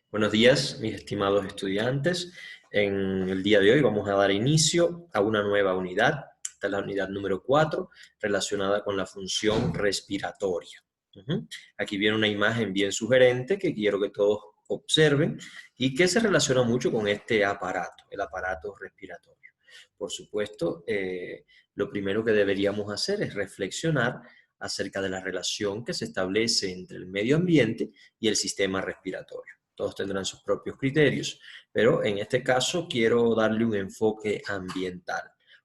Buenos días, mis estimados estudiantes. En el día de hoy vamos a dar inicio a una nueva unidad. Esta es la unidad número 4, relacionada con la función respiratoria. Aquí viene una imagen bien sugerente que quiero que todos observen y que se relaciona mucho con este aparato, el aparato respiratorio. Por supuesto, lo primero que deberíamos hacer es reflexionar acerca de la relación que se establece entre el medio ambiente y el sistema respiratorio. Todos tendrán sus propios criterios, pero en este caso quiero darle un enfoque ambiental,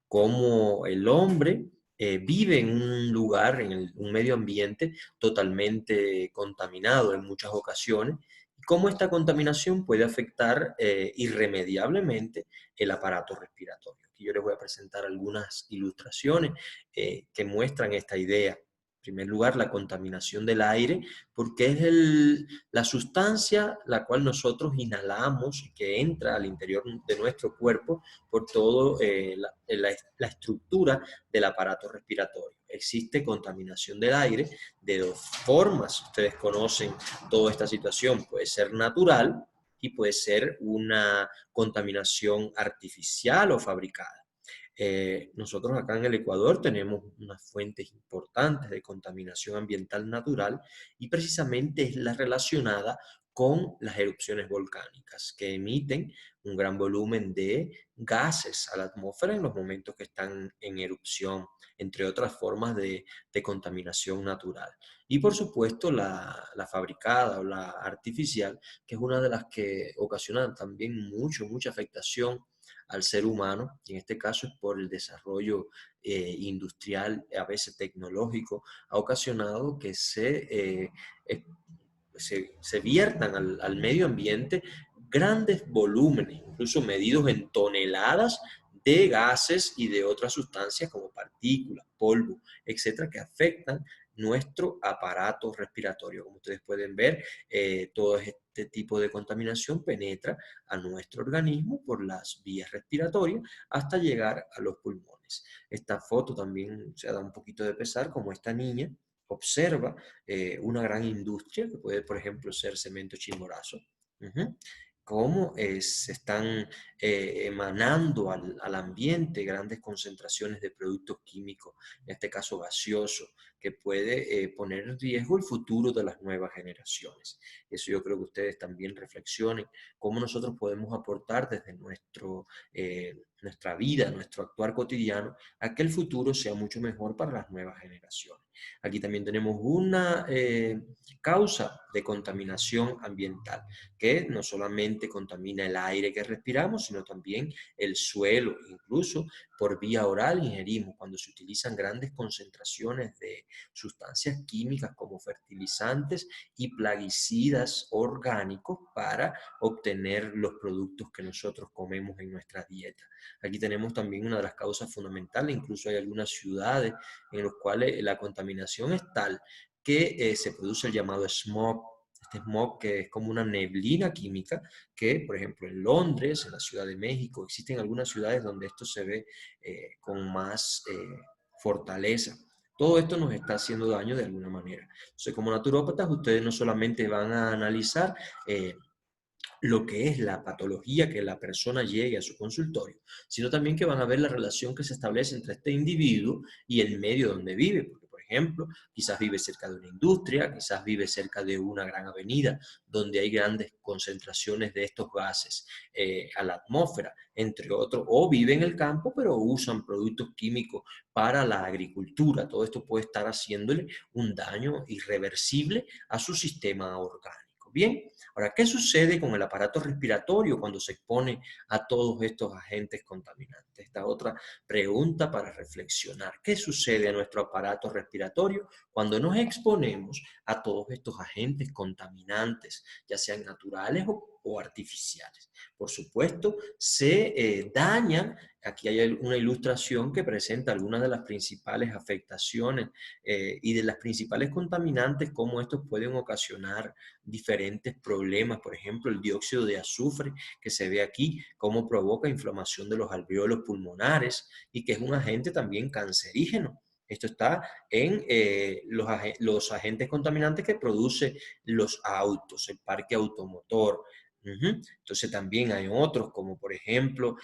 cómo el hombre vive en un lugar, un medio ambiente totalmente contaminado en muchas ocasiones, y cómo esta contaminación puede afectar irremediablemente el aparato respiratorio. Aquí yo les voy a presentar algunas ilustraciones que muestran esta idea. En primer lugar, la contaminación del aire, porque es la sustancia la cual nosotros inhalamos y que entra al interior de nuestro cuerpo por toda la estructura del aparato respiratorio. Existe contaminación del aire de dos formas. Ustedes conocen toda esta situación. Puede ser natural y puede ser una contaminación artificial o fabricada. Nosotros acá en el Ecuador tenemos unas fuentes importantes de contaminación ambiental natural y precisamente es la relacionada con las erupciones volcánicas que emiten un gran volumen de gases a la atmósfera en los momentos que están en erupción, entre otras formas de contaminación natural. Y por supuesto la fabricada o la artificial, que es una de las que ocasiona también mucha afectación al ser humano, y en este caso es por el desarrollo industrial, a veces tecnológico, ha ocasionado que se viertan al medio ambiente grandes volúmenes, incluso medidos en toneladas de gases y de otras sustancias como partículas, polvo, etcétera, que afectan nuestro aparato respiratorio. Como ustedes pueden ver, todo este tipo de contaminación penetra a nuestro organismo por las vías respiratorias hasta llegar a los pulmones. Esta foto también se da un poquito de pesar, como esta niña observa una gran industria, que puede, por ejemplo, ser Cemento Chimborazo, cómo se están emanando al ambiente grandes concentraciones de productos químicos, en este caso gaseoso, que puede poner en riesgo el futuro de las nuevas generaciones. Eso yo creo que ustedes también reflexionen, cómo nosotros podemos aportar desde nuestra vida, nuestro actuar cotidiano, a que el futuro sea mucho mejor para las nuevas generaciones. Aquí también tenemos una causa de contaminación ambiental, que no solamente contamina el aire que respiramos, sino también el suelo, incluso por vía oral ingerimos cuando se utilizan grandes concentraciones de sustancias químicas como fertilizantes y plaguicidas orgánicos para obtener los productos que nosotros comemos en nuestra dieta. Aquí tenemos también una de las causas fundamentales, incluso hay algunas ciudades en las cuales la contaminación es tal que se produce el llamado smog. Este smog que es como una neblina química que, por ejemplo, en Londres, en la Ciudad de México, existen algunas ciudades donde esto se ve con más fortaleza. Todo esto nos está haciendo daño de alguna manera. Entonces, como naturópatas, ustedes no solamente van a analizar lo que es la patología que la persona llegue a su consultorio, sino también que van a ver la relación que se establece entre este individuo y el medio donde vive. Porque, por ejemplo, quizás vive cerca de una industria, quizás vive cerca de una gran avenida donde hay grandes concentraciones de estos gases a la atmósfera, entre otros, o vive en el campo, pero usan productos químicos para la agricultura. Todo esto puede estar haciéndole un daño irreversible a su sistema orgánico. Bien, ahora, ¿qué sucede con el aparato respiratorio cuando se expone a todos estos agentes contaminantes? Esta es otra pregunta para reflexionar. ¿Qué sucede a nuestro aparato respiratorio cuando nos exponemos a todos estos agentes contaminantes, ya sean naturales o artificiales? Por supuesto, se dañan. Aquí hay una ilustración que presenta algunas de las principales afectaciones y de las principales contaminantes, cómo estos pueden ocasionar diferentes problemas, por ejemplo, el dióxido de azufre que se ve aquí, cómo provoca inflamación de los alveolos pulmonares y que es un agente también cancerígeno. Esto está en los agentes contaminantes que produce los autos, el parque automotor, Ujú. Entonces también hay otros, como por ejemplo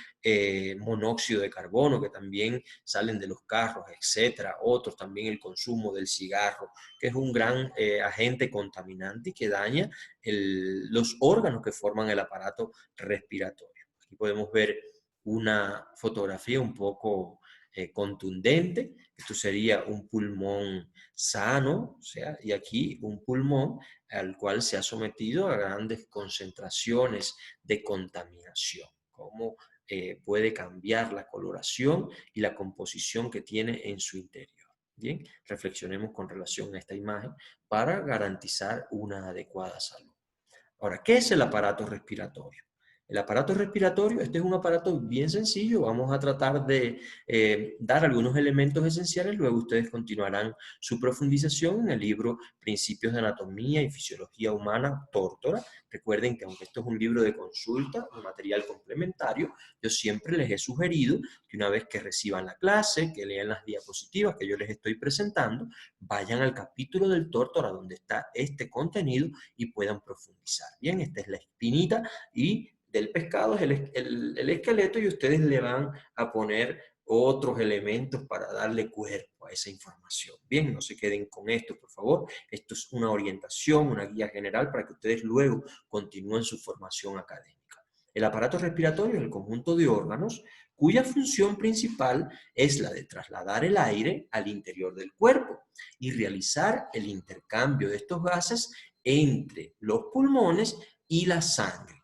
monóxido de carbono, que también salen de los carros, etcétera. Otros también el consumo del cigarro, que es un gran agente contaminante y que daña los órganos que forman el aparato respiratorio. Aquí podemos ver una fotografía un poco contundente. Esto sería un pulmón sano, o sea, y aquí un pulmón al cual se ha sometido a grandes concentraciones de contaminación. Cómo puede cambiar la coloración y la composición que tiene en su interior. Bien, reflexionemos con relación a esta imagen para garantizar una adecuada salud. Ahora, ¿qué es el aparato respiratorio? El aparato respiratorio, este es un aparato bien sencillo, vamos a tratar de dar algunos elementos esenciales, luego ustedes continuarán su profundización en el libro Principios de Anatomía y Fisiología Humana, Tórtora. Recuerden que aunque esto es un libro de consulta, un material complementario, yo siempre les he sugerido que una vez que reciban la clase, que lean las diapositivas que yo les estoy presentando, vayan al capítulo del Tórtora donde está este contenido y puedan profundizar. Bien, esta es la espinita y del pescado es el esqueleto y ustedes le van a poner otros elementos para darle cuerpo a esa información. Bien, no se queden con esto, por favor. Esto es una orientación, una guía general para que ustedes luego continúen su formación académica. El aparato respiratorio es el conjunto de órganos cuya función principal es la de trasladar el aire al interior del cuerpo y realizar el intercambio de estos gases entre los pulmones y la sangre.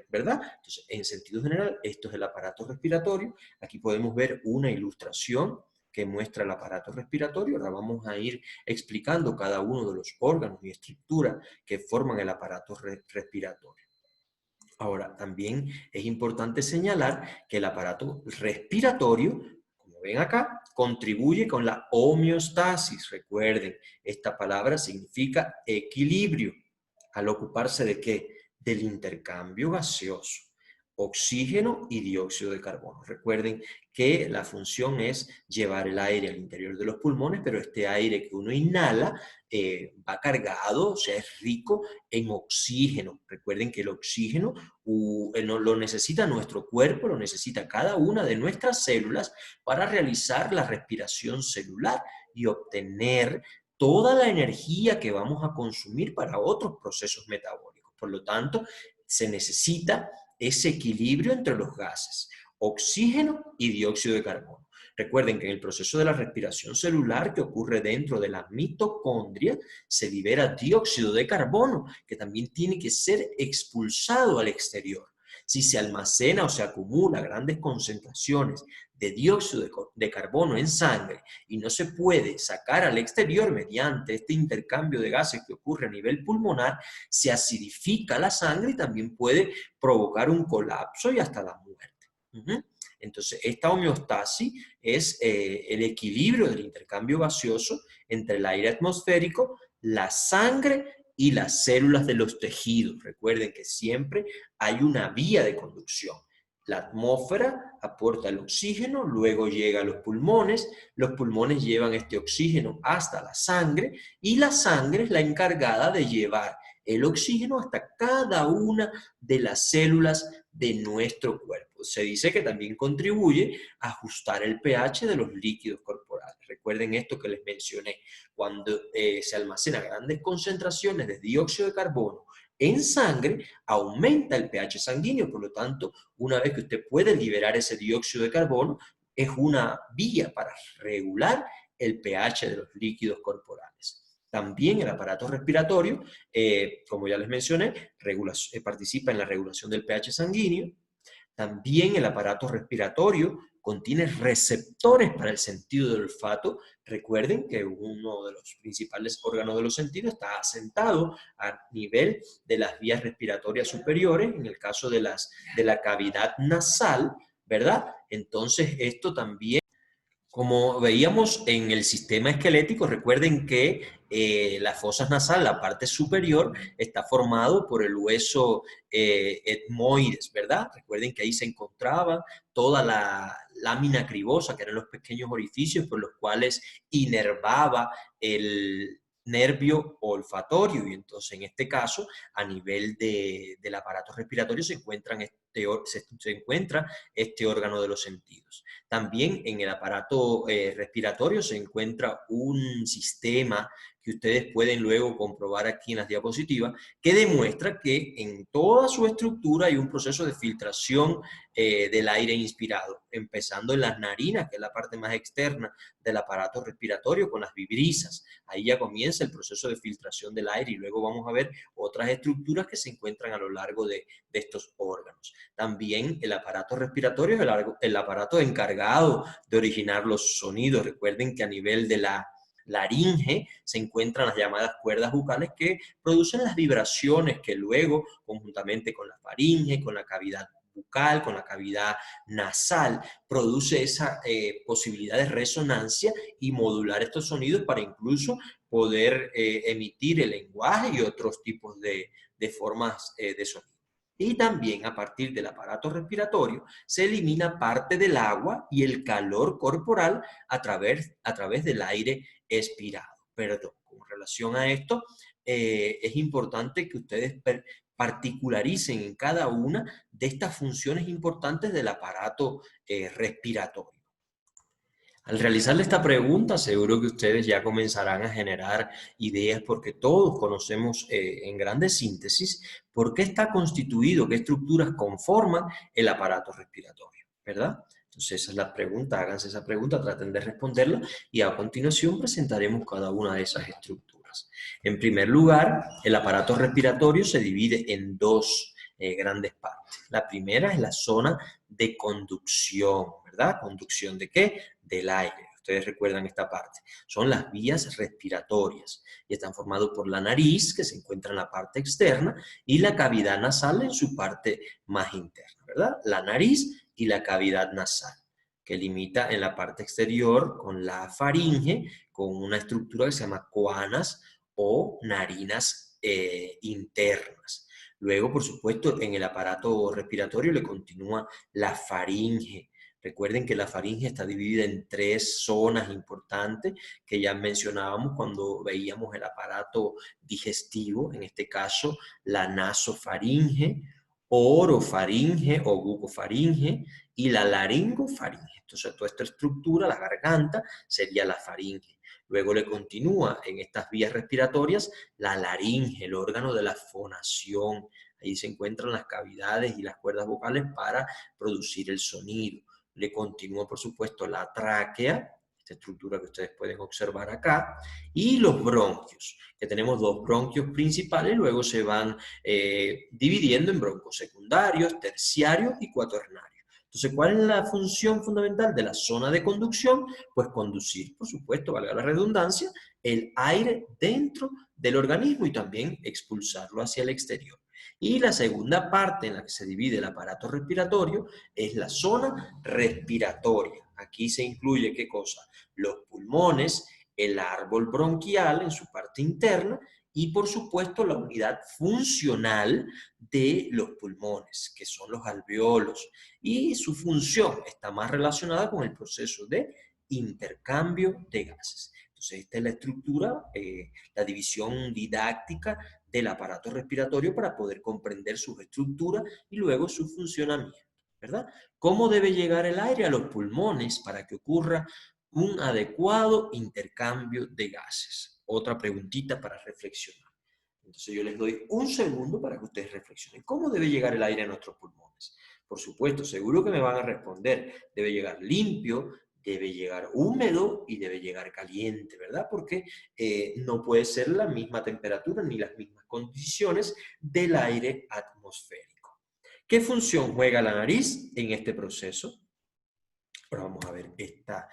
¿Verdad? Entonces, en sentido general, esto es el aparato respiratorio. Aquí podemos ver una ilustración que muestra el aparato respiratorio. Ahora vamos a ir explicando cada uno de los órganos y estructuras que forman el aparato respiratorio. Ahora, también es importante señalar que el aparato respiratorio, como ven acá, contribuye con la homeostasis. Recuerden, esta palabra significa equilibrio. ¿Al ocuparse de qué? Del intercambio gaseoso, oxígeno y dióxido de carbono. Recuerden que la función es llevar el aire al interior de los pulmones, pero este aire que uno inhala va cargado, o sea, es rico en oxígeno. Recuerden que el oxígeno lo necesita nuestro cuerpo, lo necesita cada una de nuestras células para realizar la respiración celular y obtener toda la energía que vamos a consumir para otros procesos metabólicos. Por lo tanto, se necesita ese equilibrio entre los gases, oxígeno y dióxido de carbono. Recuerden que en el proceso de la respiración celular que ocurre dentro de la mitocondria, se libera dióxido de carbono, que también tiene que ser expulsado al exterior. Si se almacena o se acumula grandes concentraciones de dióxido de carbono en sangre y no se puede sacar al exterior mediante este intercambio de gases que ocurre a nivel pulmonar, se acidifica la sangre y también puede provocar un colapso y hasta la muerte. Entonces, esta homeostasis es el equilibrio del intercambio gaseoso entre el aire atmosférico, la sangre y las células de los tejidos. Recuerden que siempre hay una vía de conducción. La atmósfera aporta el oxígeno, luego llega a los pulmones llevan este oxígeno hasta la sangre y la sangre es la encargada de llevar el oxígeno hasta cada una de las células de nuestro cuerpo. Se dice que también contribuye a ajustar el pH de los líquidos corporales. Recuerden esto que les mencioné. Cuando se almacenan grandes concentraciones de dióxido de carbono en sangre, aumenta el pH sanguíneo. Por lo tanto, una vez que usted puede liberar ese dióxido de carbono, es una vía para regular el pH de los líquidos corporales. También el aparato respiratorio, como ya les mencioné, participa en la regulación del pH sanguíneo. También el aparato respiratorio contiene receptores para el sentido del olfato. Recuerden que uno de los principales órganos de los sentidos está asentado a nivel de las vías respiratorias superiores, en el caso de la cavidad nasal, ¿verdad? Entonces, esto también, como veíamos en el sistema esquelético, recuerden que la fosa nasal, la parte superior, está formado por el hueso etmoides, ¿verdad? Recuerden que ahí se encontraba toda la lámina cribosa, que eran los pequeños orificios por los cuales inervaba nervio olfatorio, y entonces en este caso, a nivel del aparato respiratorio se encuentra este órgano de los sentidos. También en el aparato respiratorio se encuentra un sistema que ustedes pueden luego comprobar aquí en las diapositivas, que demuestra que en toda su estructura hay un proceso de filtración del aire inspirado, empezando en las narinas, que es la parte más externa del aparato respiratorio, con las vibrisas. Ahí ya comienza el proceso de filtración del aire, y luego vamos a ver otras estructuras que se encuentran a lo largo de estos órganos. También el aparato respiratorio es el aparato encargado de originar los sonidos. Recuerden que a nivel de la laringe se encuentran las llamadas cuerdas bucales que producen las vibraciones que luego, conjuntamente con la faringe, con la cavidad bucal, con la cavidad nasal, produce esa posibilidad de resonancia y modular estos sonidos para incluso poder emitir el lenguaje y otros tipos de formas de sonido. Y también a partir del aparato respiratorio se elimina parte del agua y el calor corporal a través del aire expirado. Perdón, con relación a esto, es importante que ustedes particularicen en cada una de estas funciones importantes del aparato respiratorio. Al realizarle esta pregunta, seguro que ustedes ya comenzarán a generar ideas, porque todos conocemos en grandes síntesis por qué está constituido, qué estructuras conforman el aparato respiratorio, ¿verdad? Entonces esa es la pregunta, háganse esa pregunta, traten de responderla, y a continuación presentaremos cada una de esas estructuras. En primer lugar, el aparato respiratorio se divide en dos grandes partes. La primera es la zona de conducción, ¿verdad? ¿Conducción de qué? Del aire. Ustedes recuerdan esta parte. Son las vías respiratorias y están formados por la nariz, que se encuentra en la parte externa, y la cavidad nasal en su parte más interna, ¿verdad? La nariz y la cavidad nasal, que limita en la parte exterior con la faringe, con una estructura que se llama coanas o narinas internas. Luego, por supuesto, en el aparato respiratorio le continúa la faringe. Recuerden que la faringe está dividida en tres zonas importantes que ya mencionábamos cuando veíamos el aparato digestivo, en este caso la nasofaringe, orofaringe o bucofaringe y la laringofaringe. Entonces, toda esta estructura, la garganta, sería la faringe. Luego le continúa en estas vías respiratorias la laringe, el órgano de la fonación. Ahí se encuentran las cavidades y las cuerdas vocales para producir el sonido. Le continúa, por supuesto, la tráquea, esta estructura que ustedes pueden observar acá, y los bronquios, que tenemos dos bronquios principales, luego se van dividiendo en broncos secundarios, terciarios y cuaternarios. Entonces, ¿cuál es la función fundamental de la zona de conducción? Pues conducir, por supuesto, valga la redundancia, el aire dentro del organismo y también expulsarlo hacia el exterior. Y la segunda parte en la que se divide el aparato respiratorio es la zona respiratoria. Aquí se incluye, ¿qué cosa? Los pulmones, el árbol bronquial en su parte interna y, por supuesto, la unidad funcional de los pulmones, que son los alveolos. Y su función está más relacionada con el proceso de intercambio de gases. Entonces, esta es la estructura, la división didáctica del aparato respiratorio para poder comprender sus estructuras y luego su funcionamiento, ¿verdad? ¿Cómo debe llegar el aire a los pulmones para que ocurra un adecuado intercambio de gases? Otra preguntita para reflexionar. Entonces yo les doy un segundo para que ustedes reflexionen. ¿Cómo debe llegar el aire a nuestros pulmones? Por supuesto, seguro que me van a responder. Debe llegar limpio, debe llegar húmedo y debe llegar caliente, ¿verdad? Porque no puede ser la misma temperatura ni las mismas condiciones del aire atmosférico. ¿Qué función juega la nariz en este proceso? Ahora vamos a ver esta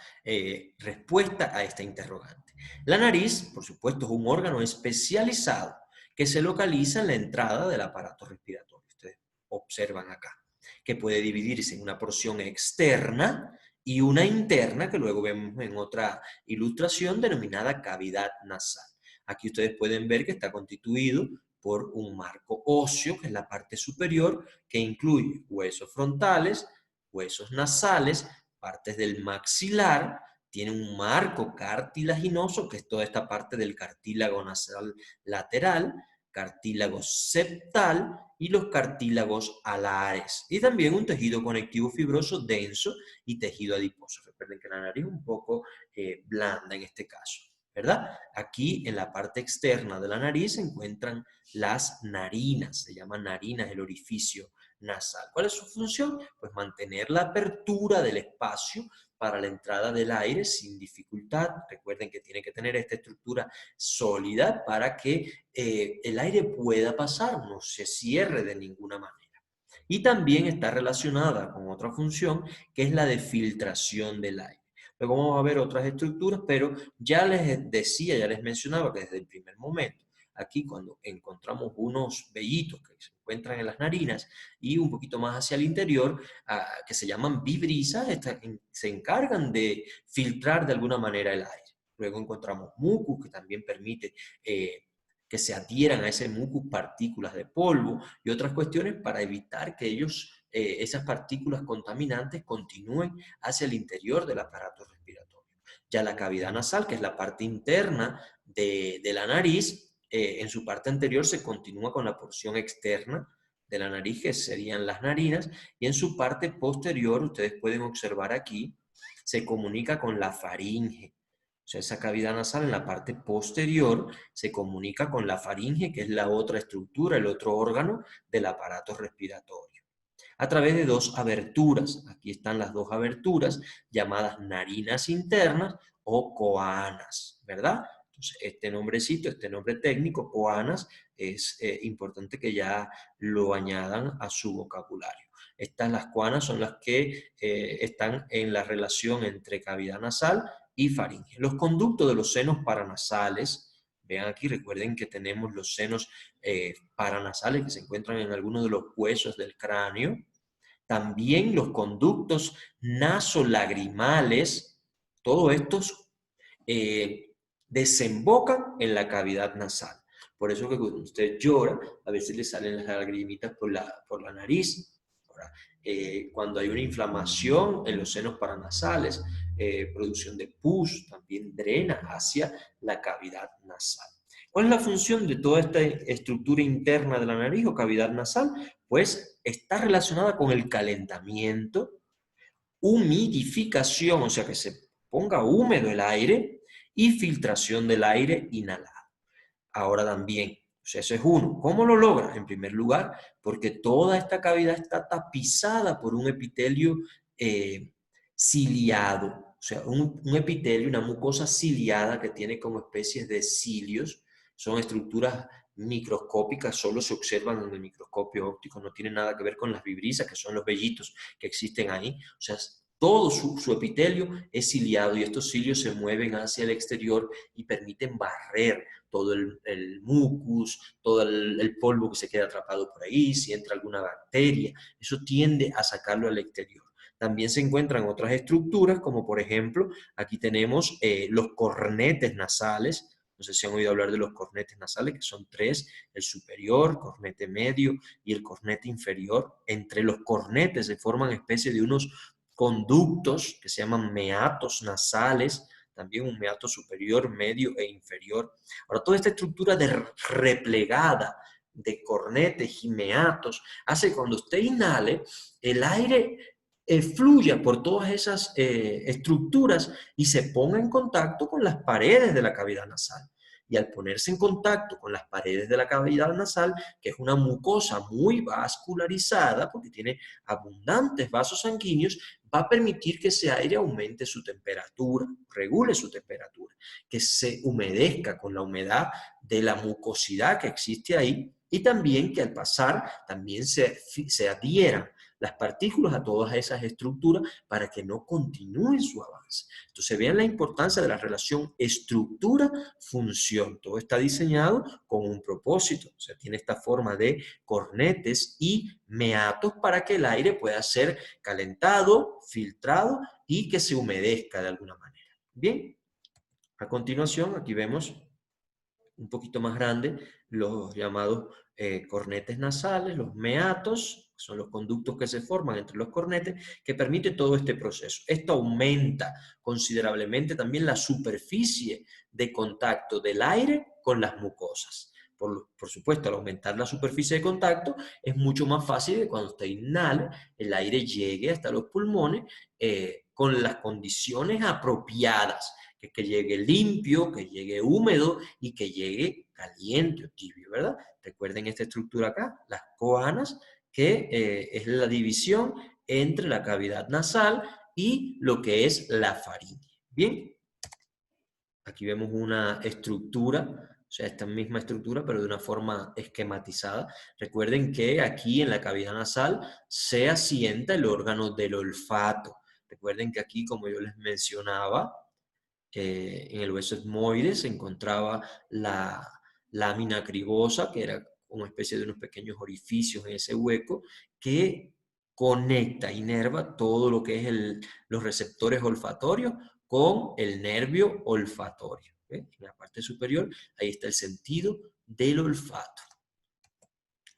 respuesta a esta interrogante. La nariz, por supuesto, es un órgano especializado que se localiza en la entrada del aparato respiratorio. Ustedes observan acá, que puede dividirse en una porción externa y una interna, que luego vemos en otra ilustración denominada cavidad nasal. Aquí ustedes pueden ver que está constituido por un marco óseo, que es la parte superior, que incluye huesos frontales, huesos nasales, partes del maxilar, Tiene un marco cartilaginoso, que es toda esta parte del cartílago nasal lateral, cartílago septal y los cartílagos alares. Y también un tejido conectivo fibroso denso y tejido adiposo. Recuerden que la nariz es un poco blanda en este caso, ¿verdad? Aquí en la parte externa de la nariz se encuentran las narinas, se llaman narinas el orificio nasal. ¿Cuál es su función? Pues mantener la apertura del espacio para la entrada del aire sin dificultad. Recuerden que tiene que tener esta estructura sólida para que el aire pueda pasar, no se cierre de ninguna manera. Y también está relacionada con otra función que es la de filtración del aire. Luego vamos a ver otras estructuras, pero ya les decía, ya les mencionaba que desde el primer momento, aquí cuando encontramos unos vellitos que se encuentran en las narinas y un poquito más hacia el interior, que se llaman vibrisas, se encargan de filtrar de alguna manera el aire. Luego encontramos mucus, que también permite que se adhieran a ese mucus partículas de polvo y otras cuestiones para evitar que esas partículas contaminantes continúen hacia el interior del aparato respiratorio. Ya la cavidad nasal, que es la parte interna de la nariz, en su parte anterior se continúa con la porción externa de la nariz, que serían las narinas, y en su parte posterior, ustedes pueden observar aquí, se comunica con la faringe. O sea, esa cavidad nasal en la parte posterior se comunica con la faringe, que es la otra estructura, el otro órgano del aparato respiratorio, a través de dos aberturas. Aquí están las dos aberturas llamadas narinas internas o coanas, ¿verdad? Entonces, este nombrecito, este nombre técnico, coanas, es importante que ya lo añadan a su vocabulario. Las coanas son las que están en la relación entre cavidad nasal y faringe. Los conductos de los senos paranasales, vean aquí, recuerden que tenemos los senos paranasales que se encuentran en algunos de los huesos del cráneo. También los conductos nasolagrimales, todos estos desembocan en la cavidad nasal. Por eso que cuando usted llora, a veces le salen las lagrimitas por la nariz. Ahora, cuando hay una inflamación en los senos paranasales, producción de pus, también drena hacia la cavidad nasal. ¿Cuál es la función de toda esta estructura interna de la nariz o cavidad nasal? Pues está relacionada con el calentamiento, humidificación, o sea que se ponga húmedo el aire, y filtración del aire inhalado. Ahora también, o sea, ese es uno. ¿Cómo lo logra? En primer lugar, porque toda esta cavidad está tapizada por un epitelio ciliado, o sea, un epitelio, una mucosa ciliada que tiene como especies de cilios. Son estructuras microscópicas, solo se observan en el microscopio óptico, no tiene nada que ver con las vibrisas, que son los vellitos que existen ahí. O sea, todo su epitelio es ciliado y estos cilios se mueven hacia el exterior y permiten barrer todo el mucus, todo el polvo que se queda atrapado por ahí, si entra alguna bacteria, eso tiende a sacarlo al exterior. También se encuentran otras estructuras, como por ejemplo, aquí tenemos los cornetes nasales. No sé si han oído hablar de los cornetes nasales, que son tres: el superior, cornete medio y el cornete inferior. Entre los cornetes se forman especies de unos conductos que se llaman meatos nasales, también un meato superior, medio e inferior. Ahora, toda esta estructura replegada de cornetes y meatos hace que cuando usted inhale, el aire fluya por todas esas estructuras y se ponga en contacto con las paredes de la cavidad nasal. Y al ponerse en contacto con las paredes de la cavidad nasal, que es una mucosa muy vascularizada, porque tiene abundantes vasos sanguíneos, va a permitir que ese aire aumente su temperatura, regule su temperatura, que se humedezca con la humedad de la mucosidad que existe ahí, y también que al pasar también se adhieran las partículas a todas esas estructuras para que no continúen su avance. Entonces vean la importancia de la relación estructura-función. Todo está diseñado con un propósito, o sea, tiene esta forma de cornetes y meatos para que el aire pueda ser calentado, filtrado y que se humedezca de alguna manera. Bien, a continuación aquí vemos un poquito más grande los llamados cornetes nasales, los meatos, que son los conductos que se forman entre los cornetes, que permite todo este proceso. Esto aumenta considerablemente también la superficie de contacto del aire con las mucosas. Por supuesto, al aumentar la superficie de contacto, es mucho más fácil que cuando usted inhale, el aire llegue hasta los pulmones con las condiciones apropiadas, que llegue limpio, que llegue húmedo y que llegue caliente o tibio, ¿verdad? Recuerden esta estructura acá, las coanas, que es la división entre la cavidad nasal y lo que es la faringe. Bien, aquí vemos una estructura, o sea, esta misma estructura, pero de una forma esquematizada. Recuerden que aquí en la cavidad nasal se asienta el órgano del olfato. Recuerden que aquí, como yo les mencionaba, en el hueso etmoide se encontraba la lámina cribosa, que era una especie de unos pequeños orificios en ese hueco, que conecta, inerva todo lo que es los receptores olfatorios con el nervio olfatorio. ¿Ve? En la parte superior, ahí está el sentido del olfato.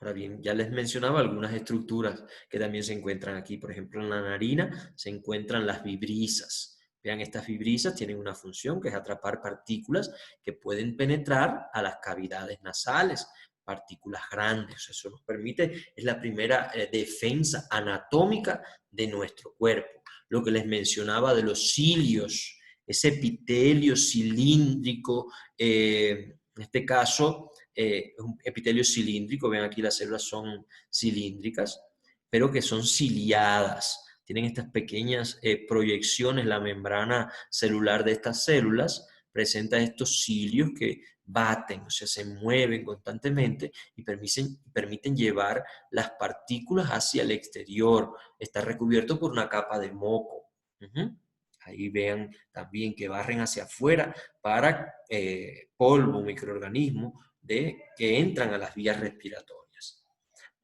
Ahora bien, ya les mencionaba algunas estructuras que también se encuentran aquí. Por ejemplo, en la narina se encuentran las vibrisas. Vean, estas vibrisas tienen una función que es atrapar partículas que pueden penetrar a las cavidades nasales, partículas grandes. Eso nos permite, es la primera defensa anatómica de nuestro cuerpo. Lo que les mencionaba de los cilios, ese epitelio cilíndrico, en este caso, es un epitelio cilíndrico, ven aquí las células son cilíndricas, pero que son ciliadas. Tienen estas pequeñas proyecciones, la membrana celular de estas células presenta estos cilios que baten, o sea, se mueven constantemente y permiten llevar las partículas hacia el exterior. Está recubierto por una capa de moco. Ahí vean también que barren hacia afuera para polvo, microorganismos que entran a las vías respiratorias.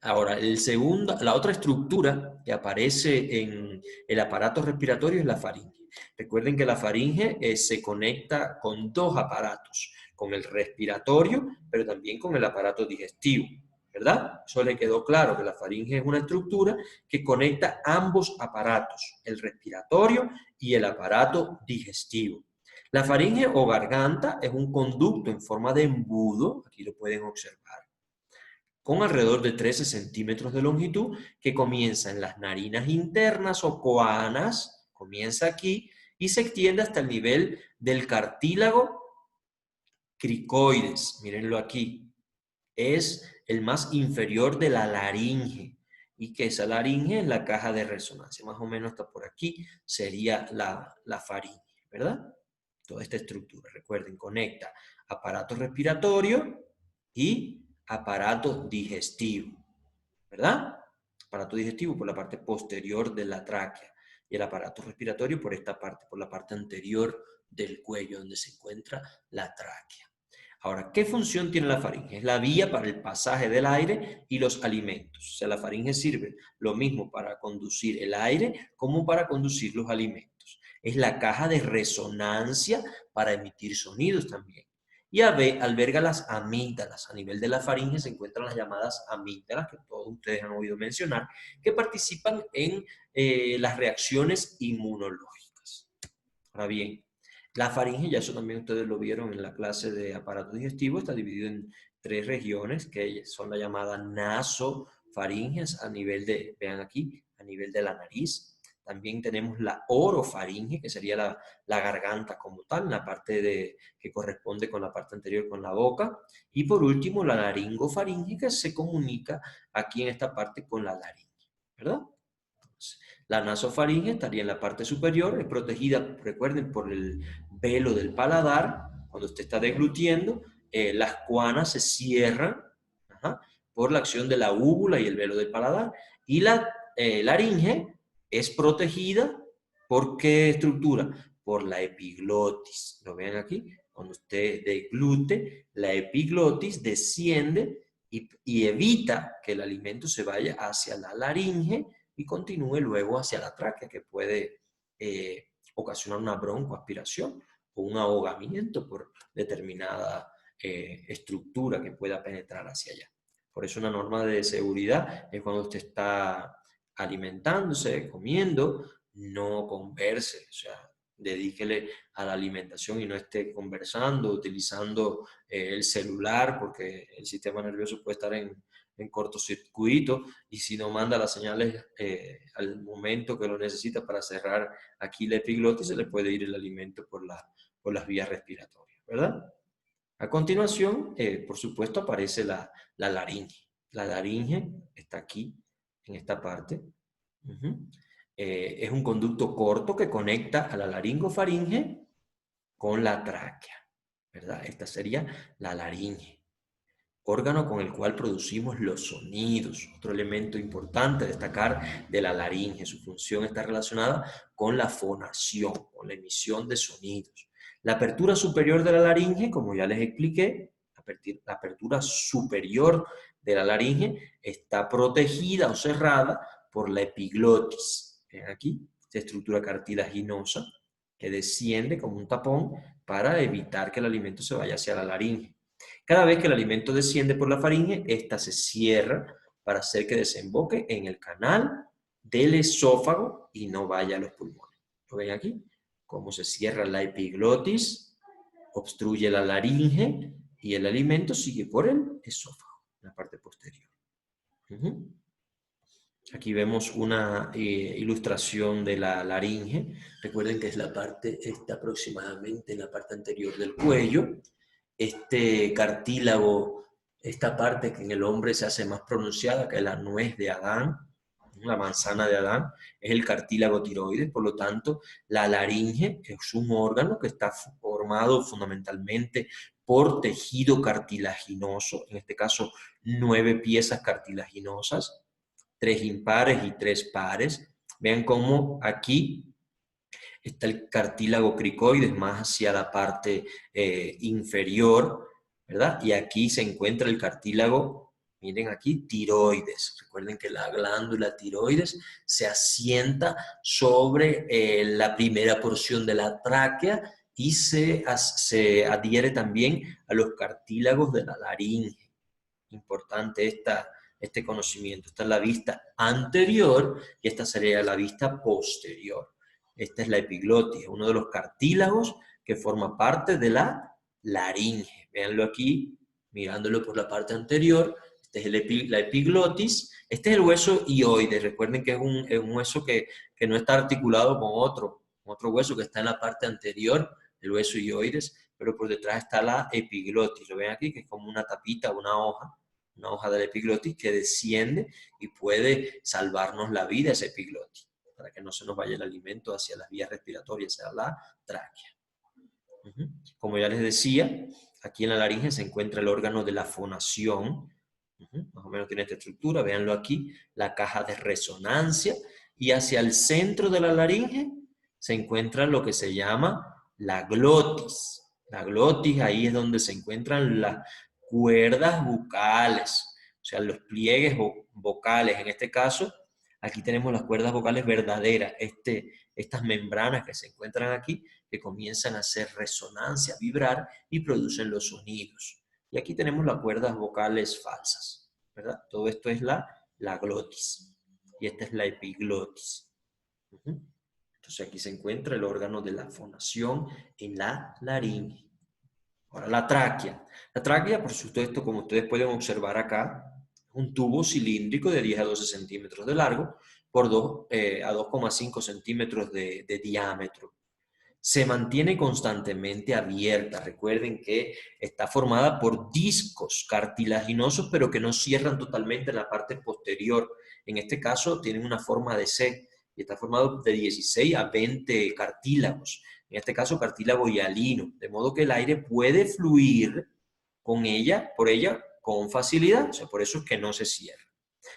Ahora, la otra estructura que aparece en el aparato respiratorio es la faringe. Recuerden que la faringe se conecta con dos aparatos, con el respiratorio, pero también con el aparato digestivo, ¿verdad? Eso le quedó claro, que la faringe es una estructura que conecta ambos aparatos, el respiratorio y el aparato digestivo. La faringe o garganta es un conducto en forma de embudo, aquí lo pueden observar, con alrededor de 13 centímetros de longitud, que comienza en las narinas internas o coanas, comienza aquí, y se extiende hasta el nivel del cartílago cricoides, mírenlo aquí, es el más inferior de la laringe, y que esa laringe es la caja de resonancia, más o menos está por aquí, sería la faringe, ¿verdad? Toda esta estructura, recuerden, conecta aparato respiratorio y aparato digestivo, ¿verdad? Aparato digestivo por la parte posterior de la tráquea y el aparato respiratorio por esta parte, por la parte anterior del cuello, donde se encuentra la tráquea. Ahora, ¿qué función tiene la faringe? Es la vía para el pasaje del aire y los alimentos. O sea, la faringe sirve lo mismo para conducir el aire como para conducir los alimentos. Es la caja de resonancia para emitir sonidos también. Y alberga las amígdalas. A nivel de la faringe se encuentran las llamadas amígdalas, que todos ustedes han oído mencionar, que participan en las reacciones inmunológicas. Ahora bien, la faringe, ya eso también ustedes lo vieron en la clase de aparato digestivo, está dividido en tres regiones, que son la llamada nasofaringes a nivel de, vean aquí, a nivel de la nariz. También tenemos la orofaringe, que sería la garganta como tal, la parte que corresponde con la parte anterior con la boca. Y por último, la laringofaringe, que se comunica aquí en esta parte con la laringe, ¿verdad? Entonces, la nasofaringe estaría en la parte superior, es protegida, recuerden, por el velo del paladar. Cuando usted está deglutiendo, las cuanas se cierran, ajá, por la acción de la úvula y el velo del paladar. Y la laringe es protegida ¿por qué estructura? Por la epiglotis. ¿Lo ven aquí? Cuando usted deglute, la epiglotis desciende y evita que el alimento se vaya hacia la laringe y continúe luego hacia la tráquea, que puede ocasionar una broncoaspiración o un ahogamiento por determinada estructura que pueda penetrar hacia allá. Por eso una norma de seguridad es cuando usted está alimentándose, comiendo, no converse, o sea, dedíquele a la alimentación y no esté conversando, utilizando el celular, porque el sistema nervioso puede estar en cortocircuito y si no manda las señales al momento que lo necesita para cerrar aquí la epiglotis, se le puede ir el alimento por las vías respiratorias, ¿verdad? A continuación, por supuesto, aparece la laringe. La laringe está aquí, en esta parte. Uh-huh. Es un conducto corto que conecta a la laringofaringe con la tráquea, ¿verdad? Esta sería la laringe, órgano con el cual producimos los sonidos. Otro elemento importante a destacar de la laringe, su función está relacionada con la fonación, con la emisión de sonidos. La apertura superior de la laringe, como ya les expliqué, la apertura superior de la laringe está protegida o cerrada por la epiglotis. Ven aquí, esta estructura cartilaginosa que desciende como un tapón para evitar que el alimento se vaya hacia la laringe. Cada vez que el alimento desciende por la faringe, esta se cierra para hacer que desemboque en el canal del esófago y no vaya a los pulmones. ¿Lo ven aquí? Cómo se cierra la epiglotis, obstruye la laringe y el alimento sigue por el esófago, la parte posterior. Aquí vemos una ilustración de la laringe. Recuerden que es la parte, está aproximadamente en la parte anterior del cuello. Este cartílago, esta parte que en el hombre se hace más pronunciada, que es la nuez de Adán, la manzana de Adán, es el cartílago tiroides. Por lo tanto, la laringe es un órgano que está formado fundamentalmente por tejido cartilaginoso, en este caso 9 piezas cartilaginosas, 3 impares y 3 pares. Vean cómo aquí está el cartílago cricoides más hacia la parte inferior, ¿verdad? Y aquí se encuentra el cartílago, miren aquí, tiroides. Recuerden que la glándula tiroides se asienta sobre la primera porción de la tráquea y se adhiere también a los cartílagos de la laringe. Importante este conocimiento. Esta es la vista anterior y esta sería la vista posterior. Esta es la epiglotis, uno de los cartílagos que forma parte de la laringe. Véanlo aquí, mirándolo por la parte anterior. Este es la epiglotis. Este es el hueso hioides. Recuerden que es un hueso que no está articulado con otro hueso que está en la parte anterior, el hueso hioides, pero por detrás está la epiglotis. Lo ven aquí, que es como una tapita, una hoja de la epiglotis que desciende y puede salvarnos la vida esa epiglotis, para que no se nos vaya el alimento hacia las vías respiratorias, hacia la tráquea. Como ya les decía, aquí en la laringe se encuentra el órgano de la fonación. Más o menos tiene esta estructura, véanlo aquí, la caja de resonancia, y hacia el centro de la laringe se encuentra lo que se llama la glotis. La glotis, ahí es donde se encuentran las cuerdas bucales, o sea, los pliegues vocales. En este caso, aquí tenemos las cuerdas vocales verdaderas, estas membranas que se encuentran aquí, que comienzan a hacer resonancia, a vibrar y producen los sonidos. Y aquí tenemos las cuerdas vocales falsas, ¿verdad? Todo esto es la glotis. Y esta es la epiglotis. Entonces aquí se encuentra el órgano de la fonación en la laringe. Ahora la tráquea. La tráquea, por supuesto, como ustedes pueden observar acá, es un tubo cilíndrico de 10 a 12 centímetros de largo por a 2,5 centímetros de diámetro. Se mantiene constantemente abierta. Recuerden que está formada por discos cartilaginosos, pero que no cierran totalmente en la parte posterior. En este caso, tienen una forma de C y está formado de 16 a 20 cartílagos. En este caso, cartílago hialino, de modo que el aire puede fluir por ella con facilidad. O sea, por eso es que no se cierra.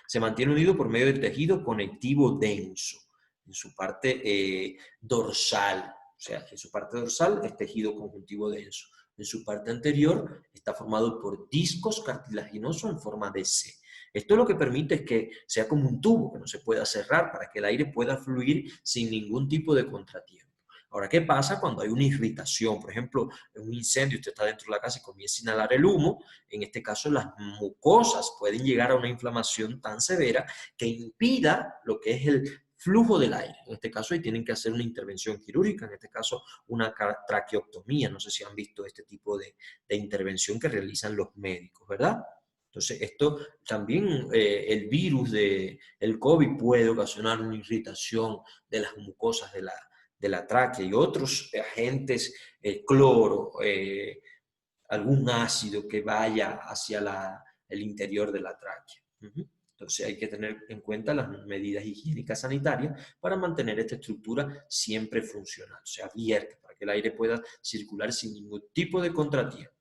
Se mantiene unido por medio del tejido conectivo denso en su parte dorsal. O sea, en su parte dorsal es tejido conjuntivo denso. En su parte anterior está formado por discos cartilaginosos en forma de C. Esto lo que permite es que sea como un tubo, que no se pueda cerrar, para que el aire pueda fluir sin ningún tipo de contratiempo. Ahora, ¿qué pasa cuando hay una irritación? Por ejemplo, en un incendio, usted está dentro de la casa y comienza a inhalar el humo. En este caso, las mucosas pueden llegar a una inflamación tan severa que impida lo que es el flujo del aire. En este caso, ahí tienen que hacer una intervención quirúrgica, en este caso, una traqueotomía. No sé si han visto este tipo de intervención que realizan los médicos, ¿verdad? Entonces, esto también, el virus del COVID puede ocasionar una irritación de las mucosas de la tráquea y otros agentes, cloro, algún ácido que vaya hacia el interior de la tráquea. Entonces hay que tener en cuenta las medidas higiénicas sanitarias para mantener esta estructura siempre funcional, o sea, abierta, para que el aire pueda circular sin ningún tipo de contratiempo.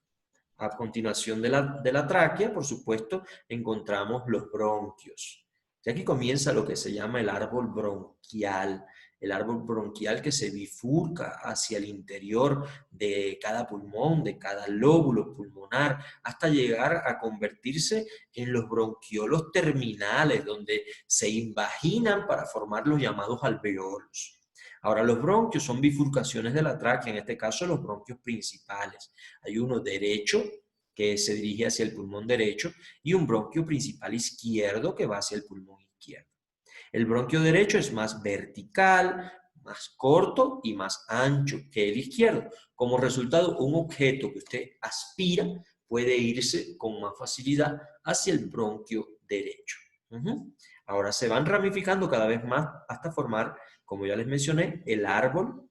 A continuación de la tráquea, por supuesto, encontramos los bronquios. Y aquí comienza lo que se llama el árbol bronquial que se bifurca hacia el interior de cada pulmón, de cada lóbulo pulmonar, hasta llegar a convertirse en los bronquiolos terminales, donde se invaginan para formar los llamados alveolos. Ahora, los bronquios son bifurcaciones de la tráquea, en este caso los bronquios principales. Hay uno derecho, que se dirige hacia el pulmón derecho, y un bronquio principal izquierdo que va hacia el pulmón izquierdo. El bronquio derecho es más vertical, más corto y más ancho que el izquierdo. Como resultado, un objeto que usted aspira puede irse con más facilidad hacia el bronquio derecho. Ahora se van ramificando cada vez más hasta formar, como ya les mencioné, el árbol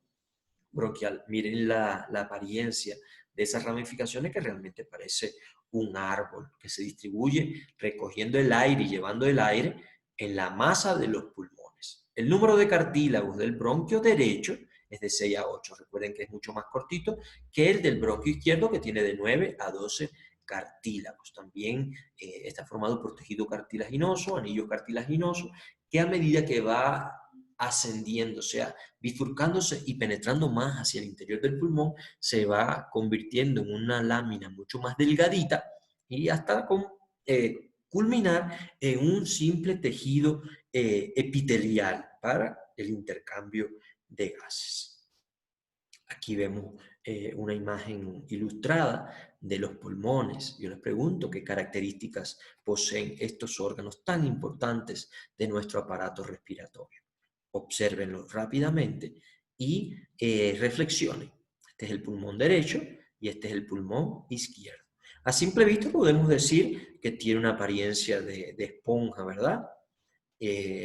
bronquial. Miren la apariencia de esas ramificaciones que realmente parece un árbol que se distribuye recogiendo el aire y llevando el aire en la masa de los pulmones. El número de cartílagos del bronquio derecho es de 6 a 8. Recuerden que es mucho más cortito que el del bronquio izquierdo, que tiene de 9 a 12 cartílagos. También está formado por tejido cartilaginoso, anillo cartilaginoso, que a medida que va ascendiendo, o sea, bifurcándose y penetrando más hacia el interior del pulmón, se va convirtiendo en una lámina mucho más delgadita y hasta culminar en un simple tejido epitelial para el intercambio de gases. Aquí vemos una imagen ilustrada de los pulmones. Yo les pregunto qué características poseen estos órganos tan importantes de nuestro aparato respiratorio. Obsérvenlo rápidamente y reflexionen. Este es el pulmón derecho y este es el pulmón izquierdo. A simple vista podemos decir que tiene una apariencia de esponja, ¿verdad?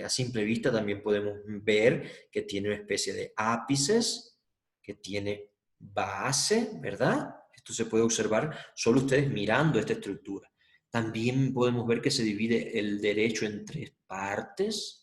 A simple vista también podemos ver que tiene una especie de ápices, que tiene base, ¿verdad? Esto se puede observar solo ustedes mirando esta estructura. También podemos ver que se divide el derecho en 3 partes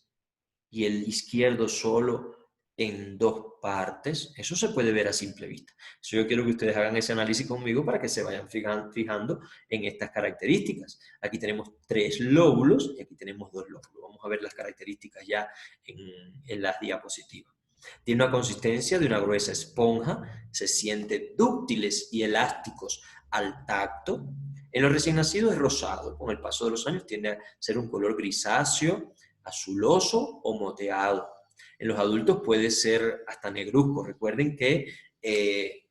y el izquierdo solo en 2 partes. Eso se puede ver a simple vista. Eso yo quiero que ustedes hagan ese análisis conmigo para que se vayan fijando en estas características. Aquí tenemos 3 lóbulos y aquí tenemos 2 lóbulos. Vamos a ver las características ya en las diapositivas. Tiene una consistencia de una gruesa esponja, se sienten dúctiles y elásticos al tacto. En los recién nacidos es rosado, con el paso de los años tiende a ser un color grisáceo, azuloso o moteado. En los adultos puede ser hasta negruzco. Recuerden que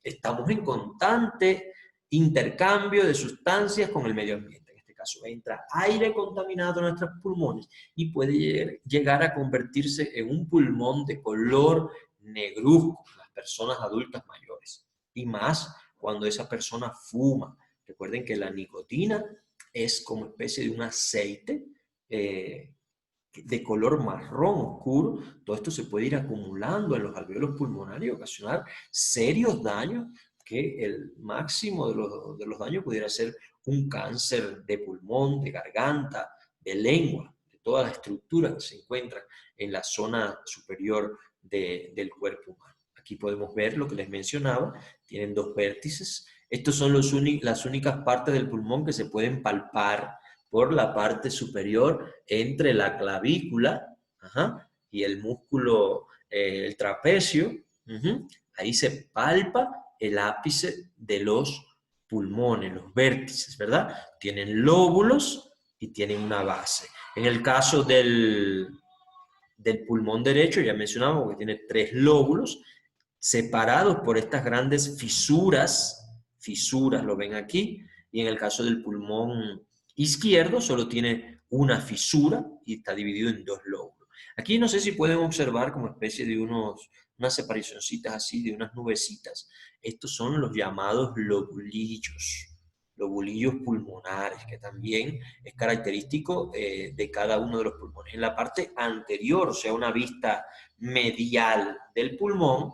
estamos en constante intercambio de sustancias con el medio ambiente. En este caso entra aire contaminado a nuestros pulmones y puede llegar a convertirse en un pulmón de color negruzco en las personas adultas mayores. Y más cuando esa persona fuma. Recuerden que la nicotina es como especie de un aceite de color marrón oscuro. Todo esto se puede ir acumulando en los alvéolos pulmonares y ocasionar serios daños, que el máximo de los daños pudiera ser un cáncer de pulmón, de garganta, de lengua, de todas las estructuras que se encuentran en la zona superior del cuerpo humano. Aquí podemos ver lo que les mencionaba, tienen 2 vértices. Estos son las únicas partes del pulmón que se pueden palpar por la parte superior entre la clavícula y el músculo, el trapecio. Ahí se palpa el ápice de los pulmones, los vértices, ¿verdad? Tienen lóbulos y tienen una base. En el caso del pulmón derecho, ya mencionamos que tiene 3 lóbulos. separados por estas grandes fisuras lo ven aquí, y en el caso del pulmón izquierdo solo tiene una fisura y está dividido en dos lóbulos. Aquí no sé si pueden observar como especie de unas separacioncitas así, de unas nubecitas. Estos son los llamados lobulillos pulmonares, que también es característico de cada uno de los pulmones. En la parte anterior, o sea, una vista medial del pulmón,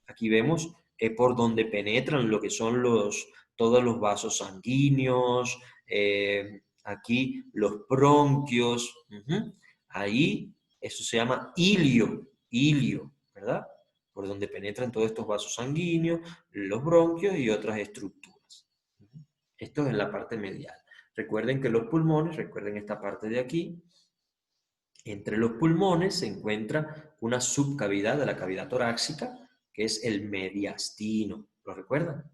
aquí vemos por donde penetran lo que son todos los vasos sanguíneos, aquí los bronquios, ahí eso se llama ilio, ¿verdad? Por donde penetran todos estos vasos sanguíneos, los bronquios y otras estructuras. Esto es en la parte medial. Recuerden que los pulmones, recuerden esta parte de aquí, entre los pulmones se encuentra una subcavidad de la cavidad torácica, que es el mediastino. ¿Lo recuerdan?